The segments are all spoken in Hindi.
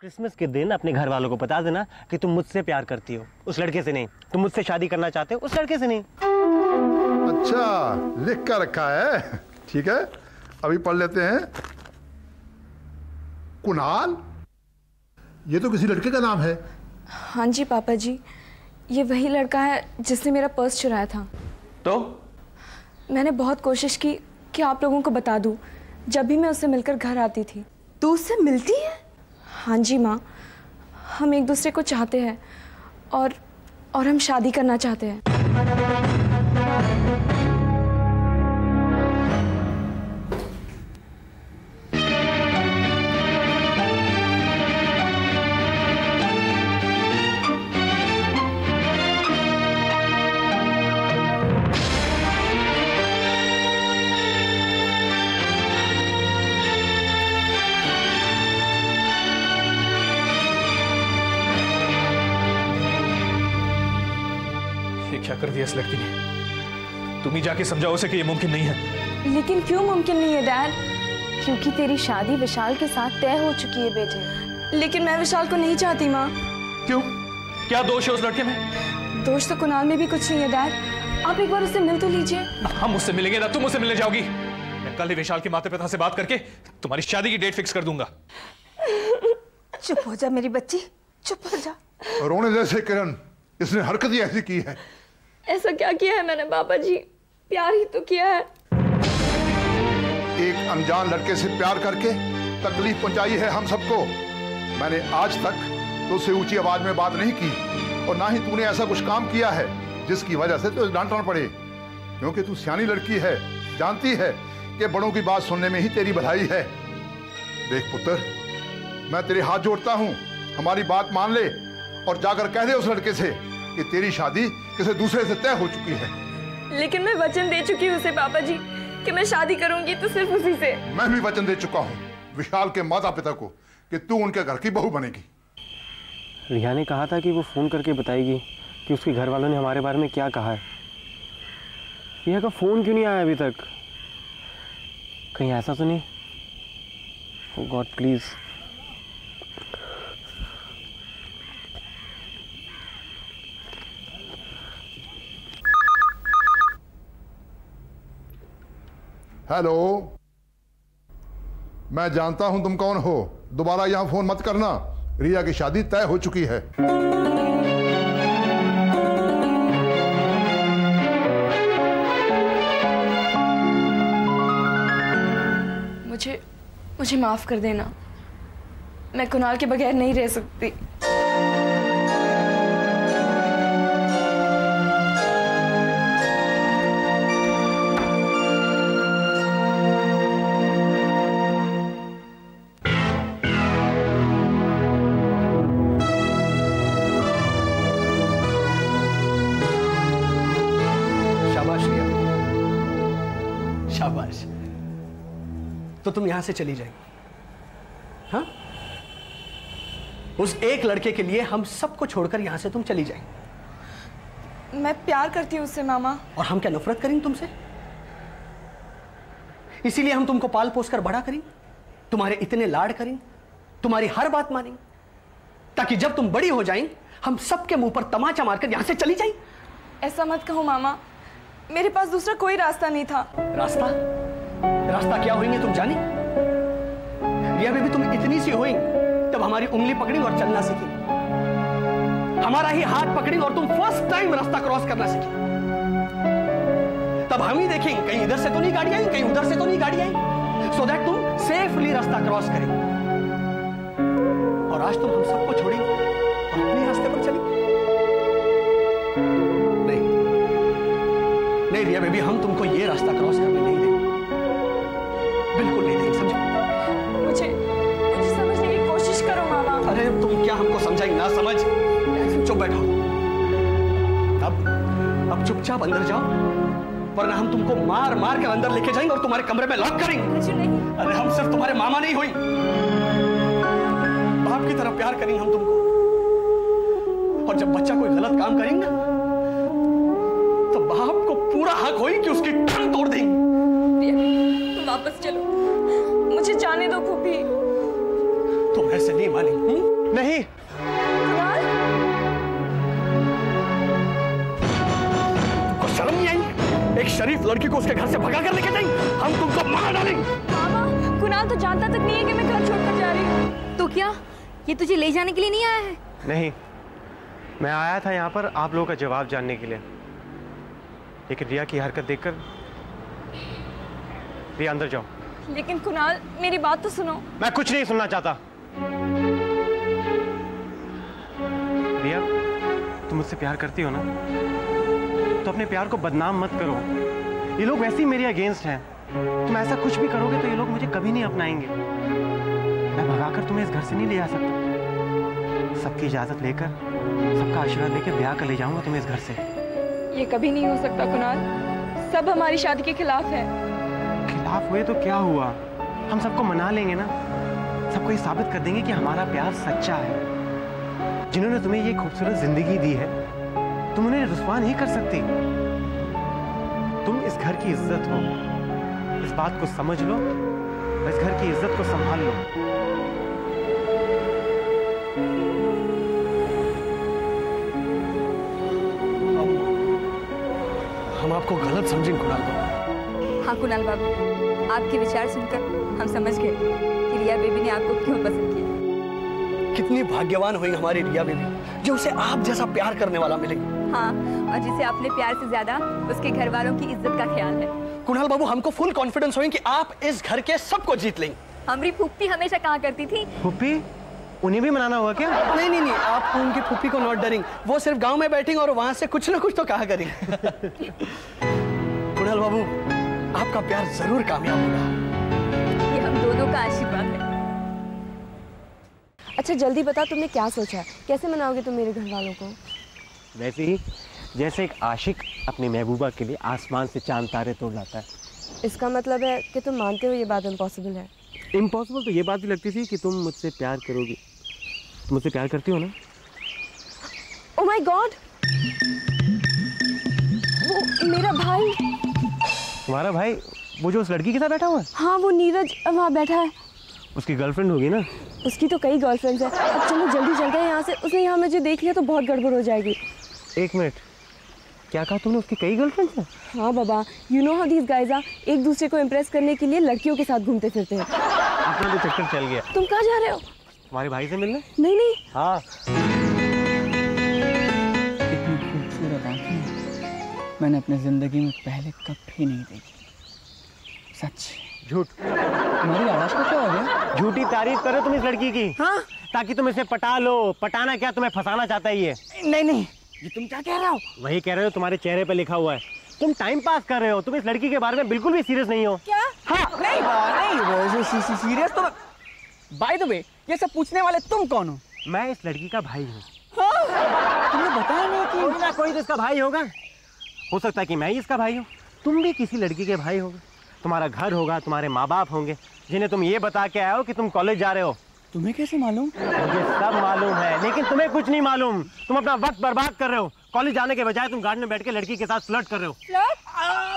क्रिसमस के दिन अपने घर वालों को बता देना कि तुम मुझसे प्यार करती हो, उस लड़के से नहीं। तुम मुझसे शादी करना चाहते हो, उस लड़के से नहीं। अच्छा, लिख कर रखा है। ठीक है, अभी पढ़ लेते हैं। कुणाल, ये तो किसी लड़के का नाम है। हाँ जी पापा जी, ये वही लड़का है जिसने मेरा पर्स चुराया था। तो मैंने बहुत कोशिश की कि आप लोगों को बता दूं, जब भी मैं उससे मिलकर घर आती थी। तू उससे मिलती है? हाँ जी माँ, हम एक दूसरे को चाहते हैं और हम शादी करना चाहते हैं। क्या कर दिया इस लड़की ने? तुम ही जाके समझाओ उसे कि ये मुमकिन नहीं है। लेकिन क्यों मुमकिन नहीं है डैड? क्योंकि तेरी शादी विशाल के साथ तय हो चुकी है बेटे। लेकिन मैं विशाल को नहीं चाहती माँ। क्यों? क्या दोष है उस लड़के में? दोष तो कुणाल में भी कुछ नहीं है डैड। आप एक बार उससे मिल तो लीजिए। हम उससे मिलेंगे ना तुम उससे मिलने जाओगी। मैं कल ही विशाल के माता पिता से बात करके तुम्हारी शादी की डेट फिक्स कर दूंगा। चुप हो जा मेरी बच्ची, चुप हो जा। रोने जैसे किरण, इसने हरकत ही ऐसी की है। ऐसा क्या किया है मैंने पापा जी? प्यार ही तो किया है। एक अनजान लड़के से प्यार करके तकलीफ पहुंचाई है हम सबको। मैंने आज तक तो उससे ऊंची आवाज में बात नहीं की और ना ही तूने ऐसा कुछ काम किया है जिसकी वजह से तुझे डांटना पड़े। क्योंकि तू सियानी लड़की है, जानती है कि बड़ों की बात सुनने में ही तेरी भलाई है। देख पुत्र, मैं तेरे हाथ जोड़ता हूं, हमारी बात मान ले और जाकर कह दे उस लड़के से कि तेरी शादी किसी दूसरे से तय हो चुकी है। लेकिन मैं वचन दे चुकी हूँ उसे पापा जी कि मैं शादी करूंगी तो सिर्फ उसी से। मैं भी वचन दे चुका हूँ विशाल के माता पिता को कि तू उनके घर की बहू बनेगी। रिया ने कहा था कि वो फोन करके बताएगी कि उसके घर वालों ने हमारे बारे में क्या कहा है। रिया का फोन क्यों नहीं आया अभी तक? कहीं ऐसा तो नहीं? ओह गॉड प्लीज। हेलो, मैं जानता हूं तुम कौन हो। दोबारा यहां फोन मत करना। रिया की शादी तय हो चुकी है। मुझे माफ कर देना। मैं कुणाल के बगैर नहीं रह सकती। शाबाश। तो तुम यहां से चली जाएगी? हाँ, उस एक लड़के के लिए हम सबको छोड़कर यहां से तुम चली जाएगी। मैं प्यार करती हूँ उससे मामा। और हम क्या नफरत करेंगे तुमसे? इसीलिए हम तुमको पाल पोस कर बड़ा करेंगे, तुम्हारे इतने लाड करेंगे, तुम्हारी हर बात मानेंगे, ताकि जब तुम बड़ी हो जाएंगे हम सबके मुंह पर तमाचा मारकर यहां से चली जाएंगे। ऐसा मत कहो मामा, मेरे पास दूसरा कोई रास्ता नहीं था। रास्ता? रास्ता क्या होंगे तुम जाने? रिया बेबी, तुम इतनी सी होंगी तब हमारी उंगली पकड़ेंगे और चलना सीखेंगे, हमारा ही हाथ पकड़ेंगे और तुम फर्स्ट टाइम रास्ता क्रॉस करना सीखेंगे। तब हम ही देखेंगे कहीं इधर से तो नहीं गाड़ी आई, कहीं उधर से तो नहीं गाड़ी आई, सो दैट तुम सेफली रास्ता क्रॉस करेंगे। और आज तुम हम सबको छोड़ेंगे और अपने रास्ते पर चलेंगे। नहीं रिया बेबी, हम तुमको ये रास्ता क्रॉस करने नहीं देंगे, बिल्कुल नहीं देंगे, समझो? मुझे समझने की कोशिश करो मामा। अरे तुम क्या हमको समझाएंगे? ना समझ, चुप बैठो। अब चुपचाप अंदर जाओ, वरना हम तुमको मार मार कर अंदर लेके जाएंगे और तुम्हारे कमरे में लॉक करेंगे। नहीं। अरे हम सिर्फ तुम्हारे मामा नहीं हुई, बाप की तरह प्यार करेंगे हम तुमको। और जब बच्चा कोई गलत काम करेंगे तो बाप को पूरा हक होई कि उसकी टांग तोड़ देंगे। वापस चलो, मुझे जाने दो फूफी। तुम ऐसे नहीं मानेंगे। नहीं। तुमको शर्म नहीं आई? एक शरीफ लड़की को उसके घर से भगा कर लेके जाएं? हम तुमको मार डालेंगे। मामा, कुणाल तो जानता तक नहीं है कि मैं घर छोड़कर जा रही हूँ। तो क्या ये तुझे ले जाने के लिए नहीं आया है? नहीं, मैं आया था यहाँ पर आप लोगों का जवाब जानने के लिए, लेकिन रिया की हरकत देखकर। रिया अंदर जाओ। लेकिन कुणाल, मेरी बात तो सुनो। मैं कुछ नहीं सुनना चाहता। रिया, तुम मुझसे प्यार करती हो ना, तो अपने प्यार को बदनाम मत करो। ये लोग वैसे ही मेरे अगेंस्ट हैं। तुम ऐसा कुछ भी करोगे तो ये लोग मुझे कभी नहीं अपनाएंगे। मैं भगाकर तुम्हें इस घर से नहीं ले जा सकता। सबकी इजाजत लेकर, सबका आशीर्वाद लेकर ब्याह कर ले जाऊंगा तुम्हें इस घर से। ये कभी नहीं हो सकता कुणाल, सब हमारी शादी के खिलाफ है। खिलाफ हुए तो क्या हुआ, हम सबको मना लेंगे ना। सबको ये साबित कर देंगे कि हमारा प्यार सच्चा है। जिन्होंने तुम्हें ये खूबसूरत जिंदगी दी है, तुम उन्हें रुस्वा नहीं कर सकती। तुम इस घर की इज्जत हो, इस बात को समझ लो, इस घर की इज्जत को संभाल लो। हम आपको गलत समझेंगे कुणाल बाबू। हाँ कुणाल बाबू, आपके विचार सुनकर हम समझ गए कि रिया बेबी ने आपको क्यों पसंद किया। कितनी भाग्यवान हुई हमारी रिया बेबी जो उसे आप जैसा प्यार करने वाला मिलेगी। हाँ, और जिसे अपने प्यार से ज्यादा उसके घर वालों की इज्जत का ख्याल है। कुणाल बाबू, हमको फुल कॉन्फिडेंस होगा कि आप इस घर के सबको जीत लेंगे। हमारी फूफी हमेशा कहा करती थी। फूफी, उन्हें भी मनाना होगा क्या? नहीं नहीं नहीं, आप उनकी फूफी को नॉट डरेंगे। वो सिर्फ गांव में बैठेंगे और वहां से कुछ ना कुछ तो कहा करेंगे। कुणाल बाबू, आपका प्यार जरूर कामयाब होगा। ये हम दोनों का आशीर्वाद है। अच्छा जल्दी बता, तुमने क्या सोचा है? कैसे मनाओगे तुम मेरे घर वालों को? वैसे ही जैसे एक आशिक अपनी महबूबा के लिए आसमान से चांद तारे तोड़ लाता है। इसका मतलब है कि तुम मानते हो ये बात इम्पॉसिबल है? इम्पॉसिबल तो ये बात भी लगती थी कि तुम मुझसे प्यार करोगी। तुम मुझसे प्यार करती हो ना? ओह माय गॉड, वो मेरा भाई। तुम्हारा भाई? वो जो उस लड़की के साथ बैठा हुआ है? हाँ, वो नीरज वहाँ बैठा है। उसकी गर्लफ्रेंड होगी ना? उसकी तो कई गर्लफ्रेंड्स हैं। अब चलो जल्दी चलते हैं यहाँ से, उसने यहाँ मुझे देख लिया तो बहुत गड़बड़ हो जाएगी। एक मिनट, क्या कहा तुमने? उसकी कई गर्लफ्रेंड्स हैं? हाँ बाबा, you know how these guys are, एक दूसरे को इम्प्रेस करने के लिए लड़कियों के साथ घूमते फिरते हैं। अपना तो चक्कर चल गया। तुम कहाँ जा रहे हो? तुम्हारे भाई से मिलने? नहीं नहीं। हाँ। इतनी खूबसूरत आंखें मैंने अपनी जिंदगी में पहले कभी नहीं देखी। सच। झूठ। तुम्हारी आवाज को क्या हो गया? झूठी तारीफ करो तुम इस लड़की की। हाँ? ताकि तुम इसे पटा लो। पटाना क्या, तुम्हें फंसाना चाहता है ये। नहीं नहीं, ये तुम क्या कह रहे हो? वही कह रहे हो, तुम्हारे चेहरे पे लिखा हुआ है। तुम टाइम पास कर रहे हो, तुम इस लड़की के बारे में बिल्कुल भी सीरियस नहीं हो। क्या? हाँ, नहीं सीरियस तो। बाय द वे, ये सब पूछने वाले तुम कौन हो? मैं इस लड़की का भाई हूँ। हाँ? तुमने बताया नहीं कि कोई ना कोई तो इसका भाई होगा। हो सकता है कि मैं ही इसका भाई हूँ, तुम भी किसी लड़की के भाई होगे। तुम्हारा घर होगा, तुम्हारे माँ बाप होंगे जिन्हें तुम ये बता के आए हो कि तुम कॉलेज जा रहे हो। तुम्हें कैसे मालूम? मुझे सब मालूम है, लेकिन तुम्हें कुछ नहीं मालूम। तुम अपना वक्त बर्बाद कर रहे हो। कॉलेज जाने के बजाय तुम गार्डन में बैठ के लड़की के साथ फ्लर्ट कर रहे हो।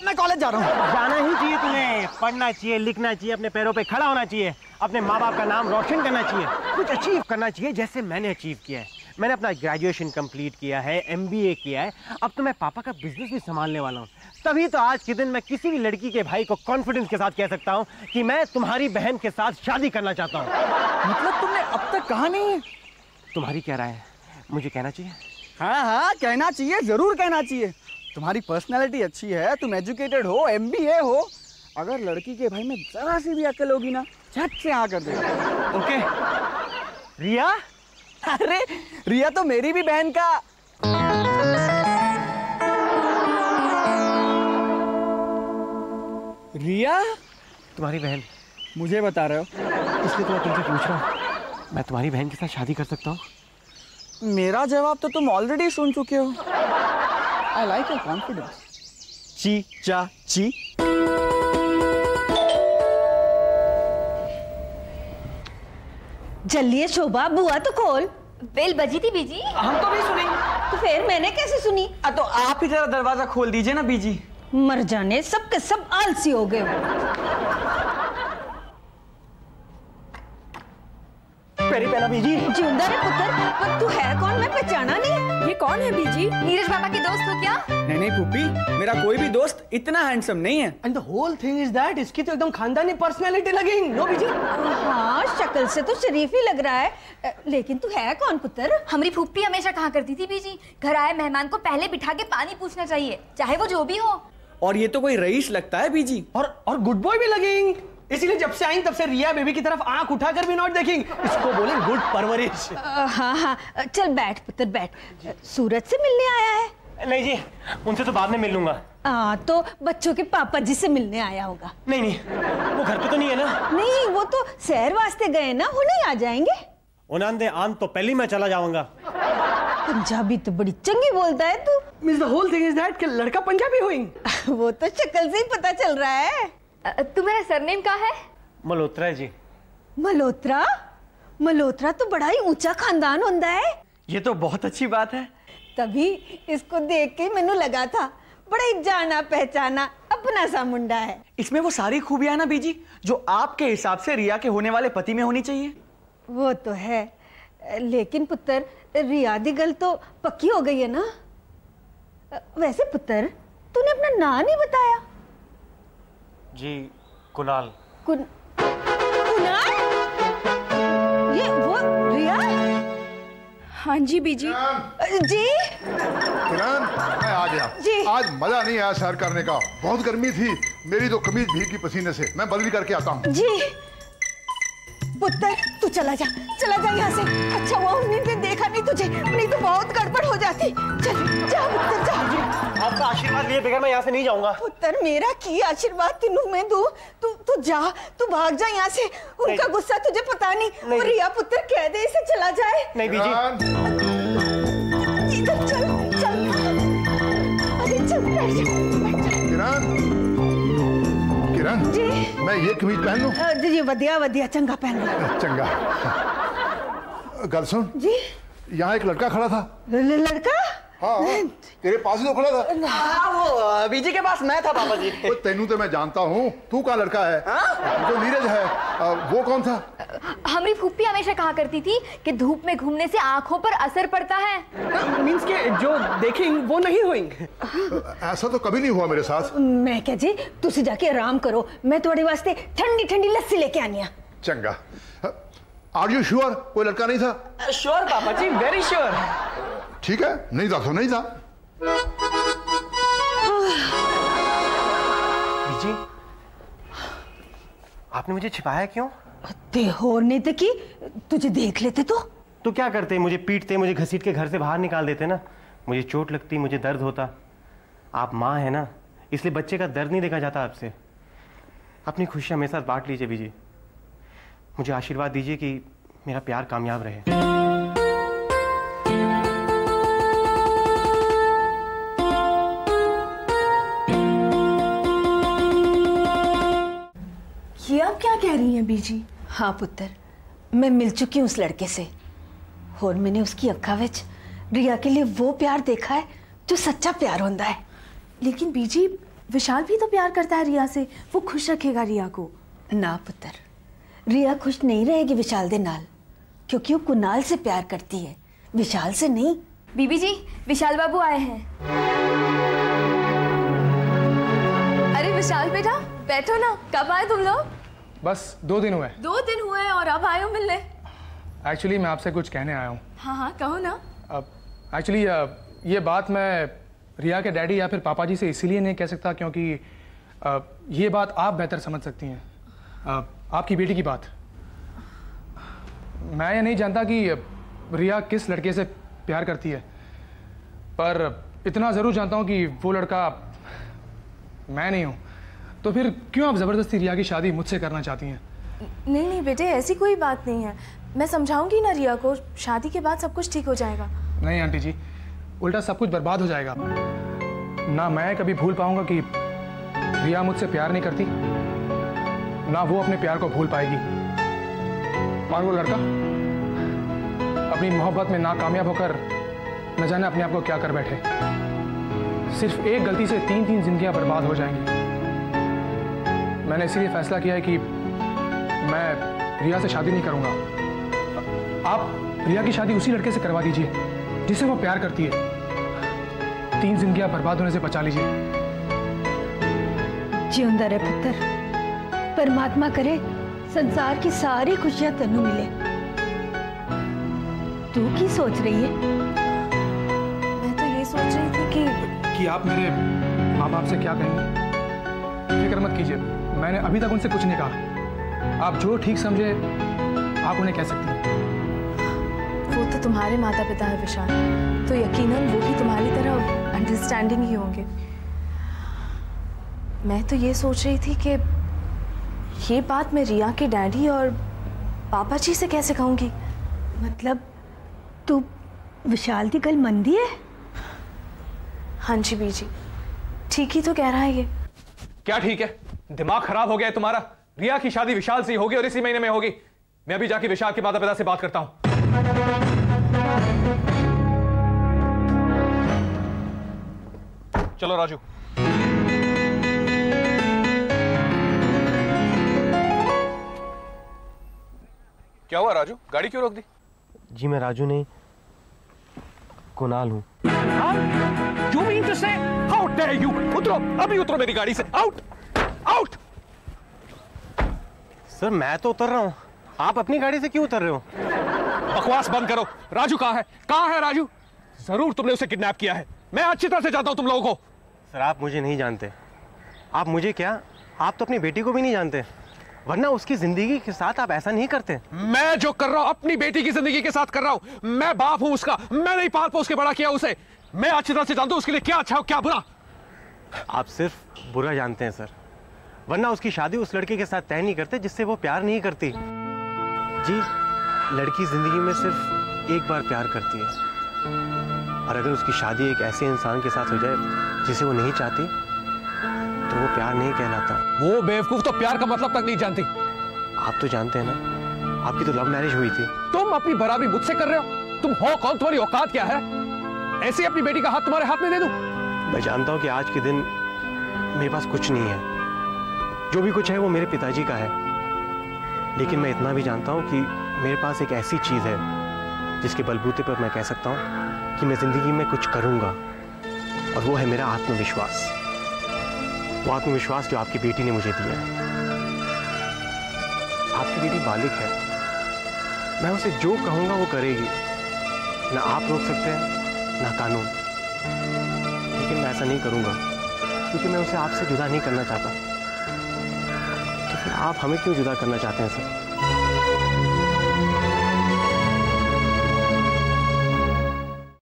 मैं कॉलेज जा रहा हूँ। जाना ही चाहिए तुम्हें। पढ़ना चाहिए, लिखना चाहिए, अपने पैरों पे खड़ा होना चाहिए, अपने माँ बाप का नाम रोशन करना चाहिए, कुछ अचीव करना चाहिए जैसे मैंने अचीव किया है। मैंने अपना ग्रेजुएशन कंप्लीट किया है, MBA किया है, अब तो मैं पापा का बिजनेस भी संभालने वाला हूँ। तभी तो आज के दिन मैं किसी भी लड़की के भाई को कॉन्फिडेंस के साथ कह सकता हूँ कि मैं तुम्हारी बहन के साथ शादी करना चाहता हूँ। मतलब तुमने अब तक कहा नहीं है? तुम्हारी क्या राय है? मुझे कहना चाहिए? हाँ हाँ, कहना चाहिए, जरूर कहना चाहिए। तुम्हारी पर्सनैलिटी अच्छी है, तुम एजुकेटेड हो, MBA हो। अगर लड़की के भाई में जरा सी भी अकल होगी ना, झट से हाँ कर देगा। ओके। रिया? अरे रिया तो मेरी भी बहन का। रिया? तुम्हारी बहन? मुझे बता रहे हो? इसलिए तो मैं तुमसे पूछ रहा हूँ, मैं तुम्हारी बहन के साथ शादी कर सकता हूँ? मेरा जवाब तो तुम ऑलरेडी सुन चुके हो। I like your confidence. ची चा ची। जल्दी शोभा, बुआ तो खोल। बेल बजी थी बीजी। हम तो नहीं सुनेंगे। तो फिर मैंने कैसे सुनी? तो आप ही जरा दरवाजा खोल दीजिए ना बीजी। मर जाने, सब के सब आलसी हो गए। पैरी पहना बीजी। जिंदा रे पुत्र, पर तू है कौन? मैं पहचाना नहीं। ये कौन है बीजी? नीरज पापा के दोस्त हो क्या? नहीं नहीं फूफी, मेरा कोई भी दोस्त इतना हैंडसम नहीं है। And the whole thing is that इसकी तो एकदम खानदानी पर्सनालिटी लगेगी। नो बीजी? हाँ, शक्ल से तो शरीफ ही लग रहा है, लेकिन तू है कौन पुत्र? हमारी फूफी हमेशा कहा करती थी बीजी, घर आए मेहमान को पहले बिठा के पानी पूछना चाहिए, चाहे वो जो भी हो। और ये तो कोई रईस लगता है बीजी। और गुड बॉय भी लगेंगे, इसीलिए जब से आई तब से रिया बेबी की तरफ आंख उठाकर भी नॉट देखेंगे। इसको बोले गुड परवरिश। हाँ हाँ, चल बैठ पुत्र बैठ। सूरज से मिलने आया है? नहीं जी, उनसे तो बाद में मिल लूंगा। तो बच्चों के पापा जी से मिलने आया होगा। नहीं नहीं, वो घर पे तो नहीं है ना? नहीं, वो तो शहर वास्ते गए ना, हुणे आ जाएंगे। उन्होंने आन तो पहले मैं चला जाऊंगा। पंजाबी तो बड़ी चंगी बोलता है तू। Means the whole thing is that कि लड़का पंजाबी होएंगे। वो तो शक्ल से ही पता चल रहा है। तुम्हारा सरनेम क्या है? मल्होत्रा है जी। मल्होत्रा? मल्होत्रा तो बड़ा ही ऊंचा खानदान होता है। ये तो बहुत अच्छी बात है। तभी इसको देख के मैनू लगा था बड़ा ही जाना पहचाना अपना सा मुंडा है। इसमें वो सारी खूबियां है ना बीजी जो आपके हिसाब से रिया के होने वाले पति में होनी चाहिए। वो तो है, लेकिन पुत्र रिया दी गल तो पक्की हो गई है ना। वैसे पुत्र तूने अपना नाम नहीं बताया। जी कुणाल। कुणाल? ये वो रिया? हाँ जी बीजी। जी किरण, मैं आ गया। जी। आज मजा नहीं आया सैर करने का, बहुत गर्मी थी, मेरी तो कमीज भीगी पसीने से। मैं बदली करके आता हूँ। जी पुत्र तू चला जा यहाँ से। अच्छा हुआ उन्हीं ने देखा नहीं तुझे, नहीं तो बहुत गड़बड़ हो जाती। चल जा पुत्र जा। आपका आशीर्वाद लिए बगैर मैं यहाँ से नहीं जाऊंगा। पुत्र मेरा की आशीर्वाद तेनू मैं दूं? तू जा, तू भाग जा यहाँ से। उनका गुस्सा तुझे पता नहीं। और रिया पुत्र कह दे इसे चला जाए। नहीं बीजी। इधर चल चल। अरे चल बैठ जा। किरण जी मैं ये कमीज पहन लूं? जी वधिया वधिया, चंगा पहन लो। चंगा। गल सुन, जी यहाँ एक लड़का खड़ा था। लड़का? हाँ तेरे पास ही तो खड़ा था। हाँ वो बीजी के पास मैं था पापा जी। तेनू तो मैं जानता हूँ, तू का लड़का है? तो नीरज है। वो कौन था? हमारी फूफी हमेशा कहा करती थी कि धूप में घूमने से आंखों पर असर पड़ता है। मींस के जो देखेंगे वो नहीं होंगे। ऐसा तो कभी नहीं हुआ मेरे साथ। मैं क्या जी, तुसी जाके आराम करो, मैं थोड़े वास्ते ठंडी ठंडी लस्सी लेके आनी है। चंगा। आर यू श्योर कोई लड़का नहीं था? श्योर पापा जी, वेरी श्योर। ठीक है, नहीं था तो नहीं था। बीजी, आपने मुझे छिपाया क्यों? ते होर नहीं थे कि तुझे देख लेते तो क्या करते? मुझे पीटते, मुझे घसीट के घर से बाहर निकाल देते ना। मुझे चोट लगती, मुझे दर्द होता। आप माँ है ना, इसलिए बच्चे का दर्द नहीं देखा जाता आपसे। अपनी खुशियाँ मेरे साथ बांट लीजिए बीजी। मुझे आशीर्वाद दीजिए कि मेरा प्यार कामयाब रहे। ये आप क्या कह रही हैं बीजी? हाँ पुत्र, मैं मिल चुकी हूँ उस लड़के से और मैंने उसकी अक्खा विच रिया के लिए वो प्यार देखा है जो सच्चा प्यार होता है। लेकिन बीजी विशाल भी तो प्यार करता है रिया से, वो खुश रखेगा रिया को। ना पुत्र, रिया खुश नहीं रहेगी विशाल दे नाल, क्योंकि वो कुणाल से प्यार करती है, विशाल से नहीं। बीबी जी, विशाल बाबू आए हैं। अरे विशाल बेटा बैठो ना, कब आए तुम लोग? बस 2 दिन हुए। 2 दिन हुए और अब आए हो मिलने? एक्चुअली मैं आपसे कुछ कहने आया हूँ। हाँ हाँ कहो ना। अब एक्चुअली ये बात मैं रिया के डैडी या फिर पापा जी से इसीलिए नहीं कह सकता क्योंकि ये बात आप बेहतर समझ सकती हैं। आपकी बेटी की बात। मैं ये नहीं जानता कि रिया किस लड़के से प्यार करती है, पर इतना ज़रूर जानता हूँ कि वो लड़का मैं नहीं हूँ। तो फिर क्यों आप ज़बरदस्ती रिया की शादी मुझसे करना चाहती हैं? नहीं नहीं बेटे, ऐसी कोई बात नहीं है। मैं समझाऊंगी ना रिया को, शादी के बाद सब कुछ ठीक हो जाएगा। नहीं आंटी जी, उल्टा सब कुछ बर्बाद हो जाएगा। ना मैं कभी भूल पाऊंगा कि रिया मुझसे प्यार नहीं करती, ना वो अपने प्यार को भूल पाएगी। और वो लड़का अपनी मोहब्बत में नाकामयाब होकर न जाने अपने आप को क्या कर बैठे। सिर्फ एक गलती से 3 जिंदगियां बर्बाद हो जाएंगी। मैंने इसीलिए फैसला किया है कि मैं रिया से शादी नहीं करूंगा। आप रिया की शादी उसी लड़के से करवा दीजिए जिसे वो प्यार करती है। 3 जिंदगियां बर्बाद होने से बचा लीजिए। जिंदा रहे पुत्र, परमात्मा करे संसार की सारी खुशियां तेनू मिले। तू की सोच रही है? मैं तो ये सोच रही थी कि आप मेरे माँ बाप से क्या कहेंगे। फिक्र मत कीजिए, मैंने अभी तक उनसे कुछ नहीं कहा। आप जो ठीक समझे आप उन्हें कह सकती हैं। वो तो तुम्हारे माता पिता है विशाल, तो यकीनन वो भी तुम्हारी तरह अंडरस्टैंडिंग ही होंगे। मैं तो ये सोच रही थी कि ये बात मैं रिया के डैडी और पापा जी से कैसे कहूँगी। मतलब तू विशाल की गल मंदी है? हाँ जी बीजी, ठीक ही तो कह रहा है ये। क्या ठीक है? दिमाग खराब हो गया है तुम्हारा? रिया की शादी विशाल से होगी और इसी महीने में होगी। मैं अभी जाके विशाल के माता पिता से बात करता हूं। चलो राजू। क्या हुआ राजू, गाड़ी क्यों रोक दी? जी मैं राजू नहीं, कुणाल हूं। You mean to say, how dare you? उतरो, अभी उतरो मेरी गाड़ी से। Out, out. सर मैं तो उतर रहा हूं, आप अपनी गाड़ी से क्यों उतर रहे हो? बकवास बंद करो। राजू कहाँ है? कहाँ है राजू? जरूर तुमने उसे किडनैप किया है। मैं अच्छी तरह से जानता हूं तुम लोगों को। सर आप मुझे नहीं जानते। आप मुझे क्या, आप तो अपनी बेटी को भी नहीं जानते, वरना उसकी जिंदगी के साथ आप ऐसा नहीं करते। मैं जो कर रहा हूं अपनी बेटी की जिंदगी के साथ कर रहा हूं। मैं बाप हूं उसका, मैं नहीं पाल पोस के बड़ा किया उसे। मैं अच्छी तरह से जानता हूं उसके लिए क्या अच्छा हो क्या बुरा। आप सिर्फ बुरा जानते हैं सर, वरना उसकी शादी उस लड़के के साथ तय नहीं करते जिससे वो प्यार नहीं करती। जी लड़की जिंदगी में सिर्फ एक बार प्यार करती है, और अगर उसकी शादी एक ऐसे इंसान के साथ हो जाए जिसे वो नहीं चाहती तो वो प्यार नहीं कहलाता। वो बेवकूफ तो प्यार का मतलब तक नहीं जानती। आप तो जानते हैं ना, आपकी तो लव मैरिज हुई थी। तुम अपनी बराबरी मुझसे कर रहे हो? तुम हो कौन? तुम्हारी औकात क्या है? ऐसे अपनी बेटी का हाथ तुम्हारे हाथ में दे दूं? मैं जानता हूं कि आज के दिन मेरे पास कुछ नहीं है, जो भी कुछ है वो मेरे पिताजी का है, लेकिन मैं इतना भी जानता हूं कि मेरे पास एक ऐसी चीज है जिसके बलबूते पर मैं कह सकता हूं कि मैं जिंदगी में कुछ करूंगा, और वो है मेरा आत्मविश्वास। वो आत्मविश्वास जो आपकी बेटी ने मुझे दिया है। आपकी बेटी बालिग है, मैं उसे जो कहूंगा वो करेगी, ना आप रोक सकते हैं ना कानून। लेकिन मैं ऐसा नहीं करूंगा क्योंकि मैं उसे आपसे जुदा नहीं करना चाहता। तो फिर आप हमें क्यों जुदा करना चाहते हैं सर?